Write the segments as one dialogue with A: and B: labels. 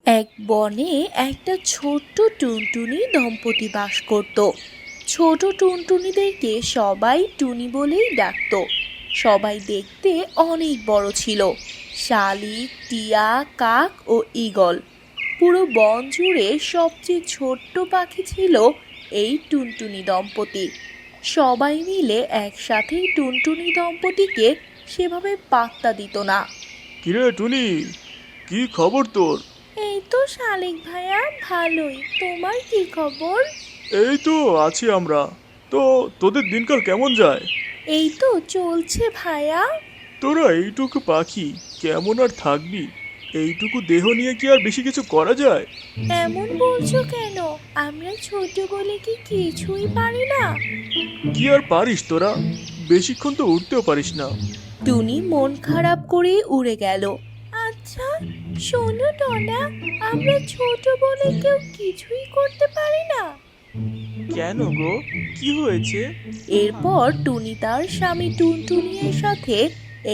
A: এক বনে একটা ছোট্ট টুনটুনি দম্পতি বাস করত। ছোট টুনটুনিদেরকে সবাই টুনি বলেই ডাকতো। সবাই দেখতে অনেক বড় ছিল। শালিক, টিয়া, কাক ও ঈগল। পুরো বন জুড়ে সবচেয়ে ছোট্ট পাখি ছিল এই টুনটুনি দম্পতি। সবাই মিলে একসাথে টুনটুনি দম্পতিকে সেভাবে পাত্তা দিত না।
B: কিরে টুনি, কি খবর তোর?
A: এই তো শালিক ভাইয়া, ভালোই। তোমার কি খবর?
B: এই তো আছি আমরা। তো তোদের দিনকাল কেমন যায়?
A: এই তো চলছে ভাইয়া।
B: তোরা এইটুকু পাখি, কেমন আর থাকবি? এইটুকু দেহ নিয়ে কি আর বেশি কিছু করা যায়?
A: এমন বলছো কেন? আমরা ছোট বলে কি কিছুই পারি না?
B: কি আর পারিস তোরা? বেশিক্ষণ তো উঠতেও পারিস না।
A: টুনি মন খারাপ করে উড়ে গেল। আচ্ছা, শোনো টোনা, আমরা ছোট বলে কেউ কিছুই করতে পারি না।
B: কেন গো, কি হয়েছে?
A: এরপর টুনি তার স্বামী টুনটুনির সাথে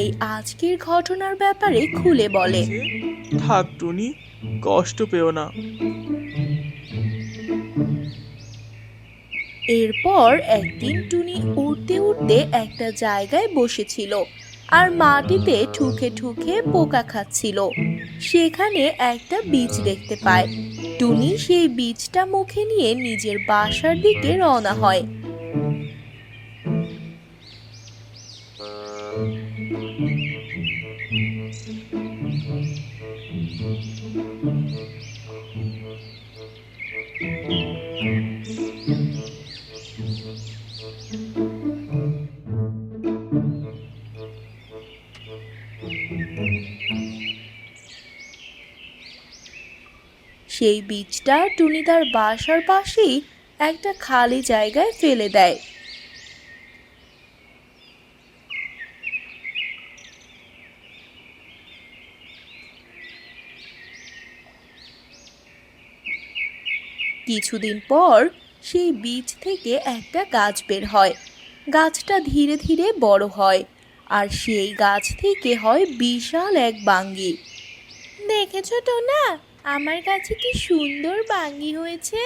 A: এই আজকের ঘটনার ব্যাপারে খুলে বলে।
B: থাক টুনি, কষ্ট পেও না।
A: এরপর একদিন টুনি উড়তে উড়তে একটা জায়গায় বসেছিল আর মাটিতে ঠুকে ঠুকে পোকা খাচ্ছিল। সেখানে একটা বীজ দেখতে পায়। টুনি সেই বীজটা মুখে নিয়ে নিজের বাসার দিকে রওনা হয়। সেই বীজটা টুনি তার বাসার পাশেই একটা খালি জায়গায় ফেলে দেয়। কিছুদিন পর সেই বীজ থেকে একটা গাছ বের হয়। গাছটা ধীরে ধীরে বড় হয় আর সেই গাছ থেকে হয় বিশাল এক বাঙ্গি। দেখেছো তো না, আমার কাছে কি সুন্দর বাঙ্গি হয়েছে।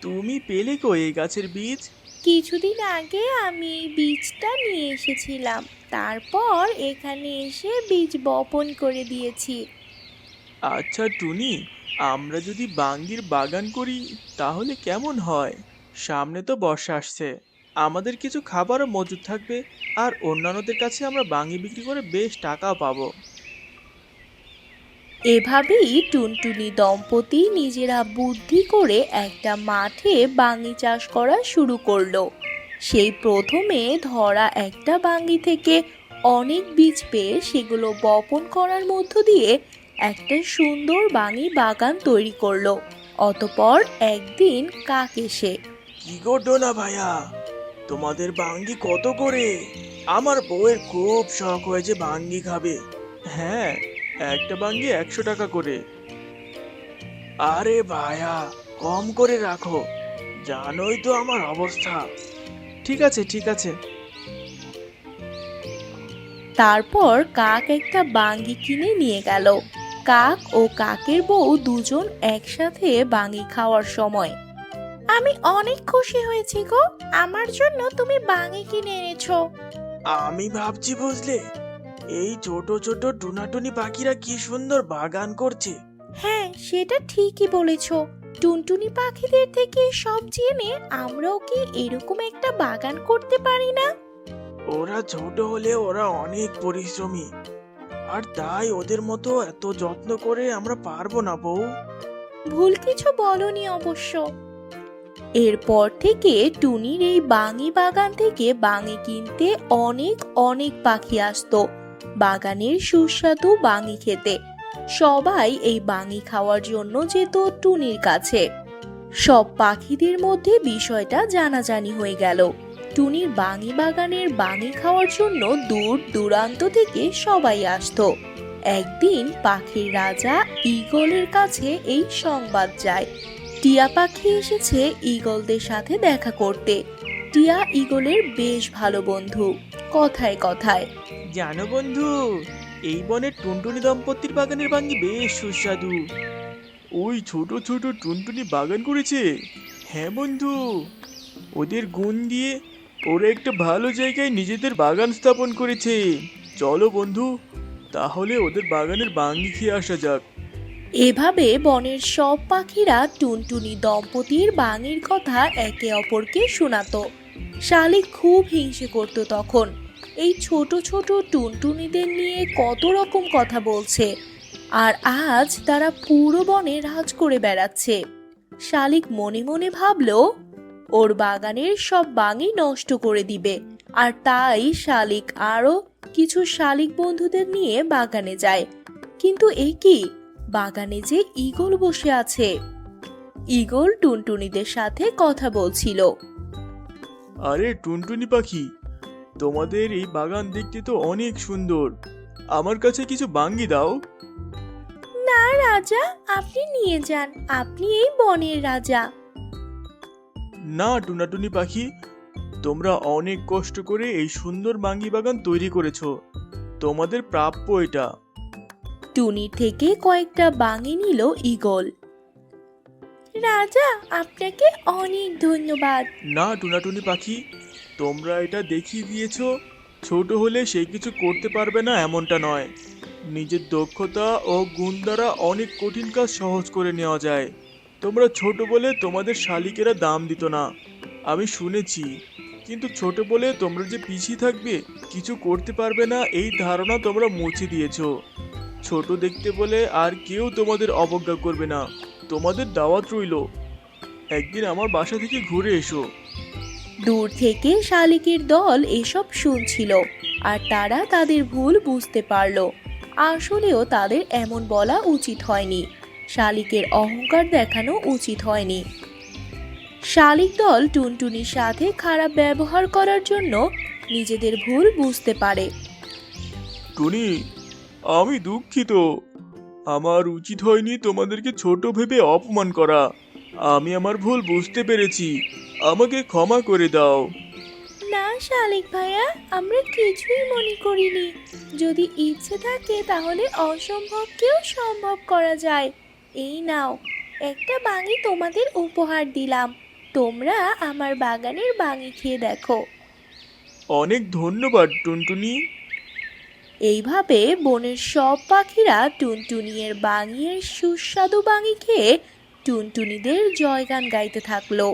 B: তুমি পেলে কই এই গাছের বীজ?
A: কিছুদিন আগে আমি এই বীজটা নিয়ে এসেছিলাম, তারপর এখানে এসে বীজ বপন করে দিয়েছি।
B: আচ্ছা টুনি, আমরা যদি বাঙ্গির বাগান করি তাহলে কেমন হয়? সামনে তো বর্ষা আসছে, আমাদের কিছু খাবারও মজুদ থাকবে, আর অন্যান্যদের কাছে আমরা বাঙ্গি বিক্রি করে বেশ টাকাও পাবো।
A: এভাবেই টুনটুনি দম্পতি নিজেরা বুদ্ধি করে একটা মাঠে বাঙ্গি চাষ করা শুরু করলো। সেই প্রথমে ধরা একটা বাঙ্গি থেকে অনেক বীজ পেয়ে সেগুলো বপন করার মধ্য দিয়ে একটা সুন্দর বাঙ্গি বাগান তৈরি করলো। অতপর একদিন কাক এসে,
B: কি গো ডোনা ভাইয়া, তোমাদের বাঙ্গি কত করে? আমার বউয়ের খুব শখ হয়েছে বাঙ্গি খাবে। হ্যাঁ, একটা বাঙ্গি 100 টাকা করে। আরে ভাইয়া, কম করে রাখো, জানোই তো আমার অবস্থা। ঠিক আছে ঠিক আছে।
A: তারপর কাক একটা বাঙ্গি কিনে নিয়ে গেল। কাক ও কাকের বউ দুজন একসাথে বাঙ্গি খাওয়ার সময়, আমি অনেক খুশি হয়েছি গো, আমার জন্য তুমি বাঙ্গি কিনে এনেছো।
B: আমি ভাবছি বুঝলে, এই ছোট ছোট টুনাটুনি পাখিরা কি সুন্দর বাগান করছে।
A: হ্যাঁ, সেটা ঠিকই বলেছো। টুনটুনি পাখিদের থেকে সব জেনে আমরাও কি এরকম একটা বাগান করতে পারি না?
B: ওরা ছোট হলে ওরা অনেক পরিশ্রমী, আর তাই ওদের মতো এত যত্ন করে আমরা পারবো না বউ।
A: ভুল কিছু বলনি অবশ্য। এরপর থেকে টুনির এই বাঙি বাগান থেকে বাঙি কিনতে অনেক অনেক পাখি আসতো বাগানের সুস্বাদু বাঙি খেতে। সবাই এই বাঙি খাওয়ার জন্য যেত টুনির কাছে। সব পাখিদের মধ্যে বিষয়টা জানাজানি হয়ে গেল। টুনির বাঙি বাগানের বাঙি খাওয়ার জন্য দূর দূরান্ত থেকে সবাই আসতো। একদিন পাখির রাজা ঈগলের কাছে এই সংবাদ যায়, টিয়া পাখি এসেছে ঈগলদের সাথে দেখা করতে। টিয়া ঈগলের বেশ ভালো বন্ধু। কথায় কথায়,
B: জানো বন্ধু, এই বনের টুনটুনি দম্পতির বাগানের বাঙ্গি বেশ সুস্বাদু। ওই ছোট ছোট টুনটুনি বাগান করেছে। হ্যাঁ বন্ধু, ওদের গুণ দিয়ে ওরা একটা ভালো জায়গায় নিজেদের বাগান স্থাপন করেছে। চলো বন্ধু, তাহলে ওদের বাগানের বাঙ্গি খেয়ে আসা যাক।
A: এভাবে বনের সব পাখিরা টুনটুনি দম্পতির বাঙির কথা একে অপরকে শোনাতো। শালিক খুব হিংসে করত তখন। এই ছোট ছোট টুনটুনিদের নিয়ে কত রকম কথা বলছে, আর আজ তারা পুরো বনে রাজ করে বেড়াচ্ছে। শালিক মনে মনে ভাবলো ওর বাগানের সব বাঙি নষ্ট করে দিবে, আর তাই শালিক আরো কিছু শালিক বন্ধুদের নিয়ে বাগানে যায়। কিন্তু এ কি, বাগানে যে ঈগল বসে আছে। ঈগল টুনটুনিদের সাথে কথা বলছিল।
B: আরে টুনটুনি পাখি, তোমাদের এই বাগান দেখতে তো অনেক সুন্দর। আমার কাছে কিছু বাঙ্গি দাও।
A: না রাজা, আপনি নিয়ে যান, আপনি এই বনের রাজা।
B: না টুনাটুনি পাখি, তোমরা অনেক কষ্ট করে এই সুন্দর বাঙ্গি বাগান তৈরি করেছো, তোমাদের প্রাপ্য এটা।
A: টুনির থেকে কয়েকটা বাঙি নিল ঈগল। রাজা, আপনাকে অনেক ধন্যবাদ।
B: না টুনাটুনি পাখি, তোমরা এটা দেখিয়ে দিয়েছো ছোট হলে সে কিছু করতে পারবে না এমনটা নয়। নিজের দক্ষতা ও গুণ দ্বারা অনেক কঠিন কাজ সহজ করে নেওয়া যায়। তোমরা ছোট বলে তোমাদের শালিকেরা দাম দিত না, আমি শুনেছি। কিন্তু ছোট বলে তোমরা যে পিছিয়ে থাকবে, কিছু করতে পারবে না, এই ধারণা তোমরা মুছে দিয়েছো। ছোট দেখতে বলে আর কেউ তোমাদের অবজ্ঞা করবে না। তোমাদের দাওয়াত রইল, একদিন আমার বাসা থেকে ঘুরে এসো।
A: দূর থেকে শালিকের দল এসব শুনছিল, আর তারা তাদের ভুল বুঝতে পারলো। আসলেও তাদের এমন বলা উচিত হয়নি, শালিকের অহংকার দেখানো উচিত হয়নি। শালিক দল টুনটুনির সাথে খারাপ ব্যবহার করার জন্য নিজেদের ভুল বুঝতে পারে।
B: টুনি, আমি দুঃখিত। আমার উচিত হয়নি তোমাদেরকে ছোট ভেবে অপমান করা। আমি আমার ভুল বুঝতে পেরেছি, আমাকে ক্ষমা করে দাও।
A: না শালিক ভাইয়া, আমরা কিছুই মনে করিনি। যদি ইচ্ছে থাকে তাহলে অসম্ভবকেও সম্ভব করা যায়। এই নাও, একটা বাঙি তোমাদের উপহার দিলাম। তোমরা আমার বাগানের বাঙি খেয়ে দেখো।
B: অনেক ধন্যবাদ টুনটুনি।
A: এইভাবে বনের সব পাখিরা টুনটুনির বাঙির সুস্বাদু বাঙি খেয়ে টুনটুনিদের জয়গান গাইতে থাকলো।